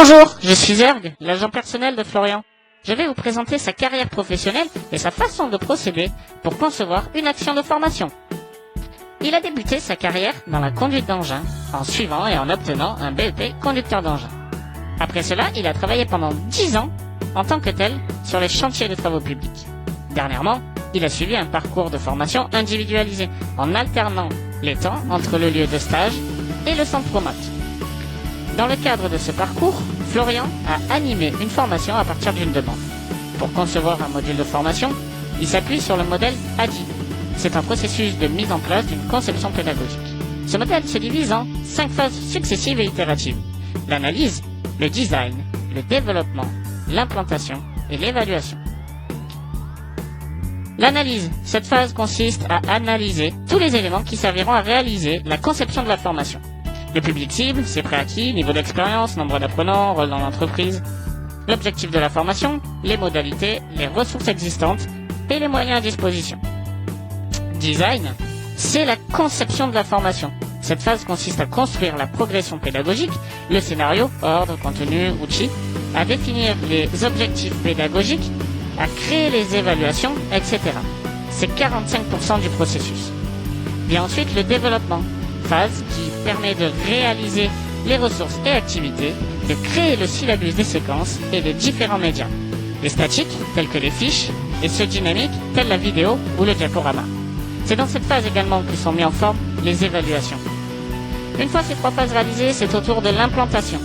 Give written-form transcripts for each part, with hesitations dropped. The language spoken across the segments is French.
Bonjour, je suis Zerg, l'agent personnel de Florian. Je vais vous présenter sa carrière professionnelle et sa façon de procéder pour concevoir une action de formation. Il a débuté sa carrière dans la conduite d'engin en suivant et en obtenant un BEP conducteur d'engin. Après cela, il a travaillé pendant 10 ans en tant que tel sur les chantiers de travaux publics. Dernièrement, il a suivi un parcours de formation individualisé en alternant les temps entre le lieu de stage et le centre promote. Dans le cadre de ce parcours, Florian a animé une formation à partir d'une demande. Pour concevoir un module de formation, il s'appuie sur le modèle ADI. C'est un processus de mise en place d'une conception pédagogique. Ce modèle se divise en 5 phases successives et itératives. L'analyse, le design, le développement, l'implantation et l'évaluation. L'analyse. Cette phase consiste à analyser tous les éléments qui serviront à réaliser la conception de la formation. Le public cible, ses prérequis, niveau d'expérience, nombre d'apprenants, rôle dans l'entreprise. L'objectif de la formation, les modalités, les ressources existantes et les moyens à disposition. Design, c'est la conception de la formation. Cette phase consiste à construire la progression pédagogique, le scénario, ordre, contenu, outils, à définir les objectifs pédagogiques, à créer les évaluations, etc. C'est 45% du processus. Vient ensuite le développement, phase qui permet de réaliser les ressources et activités, de créer le syllabus des séquences et des différents médias. Les statiques, tels que les fiches, et ceux dynamiques, tels la vidéo ou le diaporama. C'est dans cette phase également que sont mis en forme les évaluations. Une fois ces 3 phases réalisées, c'est au tour de l'implantation.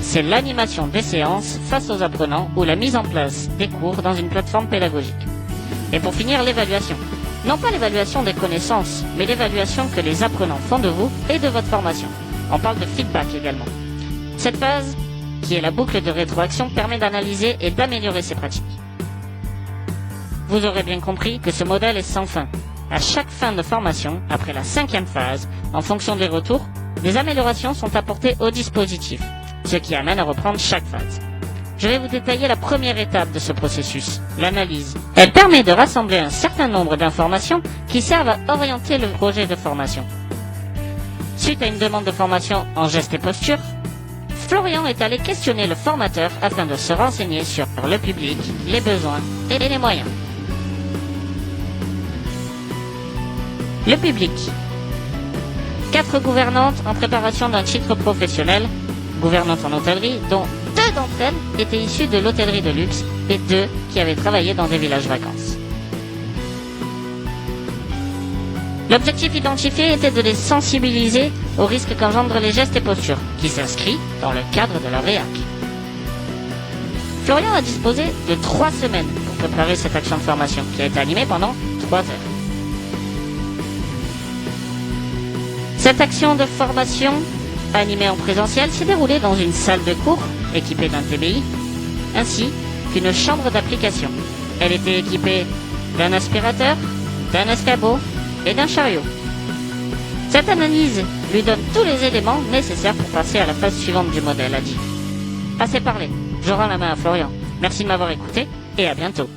C'est l'animation des séances face aux apprenants ou la mise en place des cours dans une plateforme pédagogique. Et pour finir, l'évaluation. Non pas l'évaluation des connaissances, mais l'évaluation que les apprenants font de vous et de votre formation. On parle de feedback également. Cette phase, qui est la boucle de rétroaction, permet d'analyser et d'améliorer ces pratiques. Vous aurez bien compris que ce modèle est sans fin. À chaque fin de formation, après la 5e phase, en fonction des retours, des améliorations sont apportées au dispositif, ce qui amène à reprendre chaque phase. Je vais vous détailler la première étape de ce processus, l'analyse. Elle permet de rassembler un certain nombre d'informations qui servent à orienter le projet de formation. Suite à une demande de formation en gestes et postures, Florian est allé questionner le formateur afin de se renseigner sur le public, les besoins et les moyens. Le public. 4 gouvernantes en préparation d'un titre professionnel, gouvernantes en hôtellerie, dont 2 d'entre elles étaient issues de l'hôtellerie de luxe et 2 qui avaient travaillé dans des villages vacances. L'objectif identifié était de les sensibiliser aux risques qu'engendrent les gestes et postures, qui s'inscrit dans le cadre de leur réac. Florian a disposé de 3 semaines pour préparer cette action de formation, qui a été animée pendant 3 heures. Cette action de formation, animée en présentiel, s'est déroulée dans une salle de cours équipée d'un TBI, ainsi qu'une chambre d'application. Elle était équipée d'un aspirateur, d'un escabeau et d'un chariot. Cette analyse lui donne tous les éléments nécessaires pour passer à la phase suivante du modèle ADI. Assez parlé, je rends la main à Florian. Merci de m'avoir écouté et à bientôt.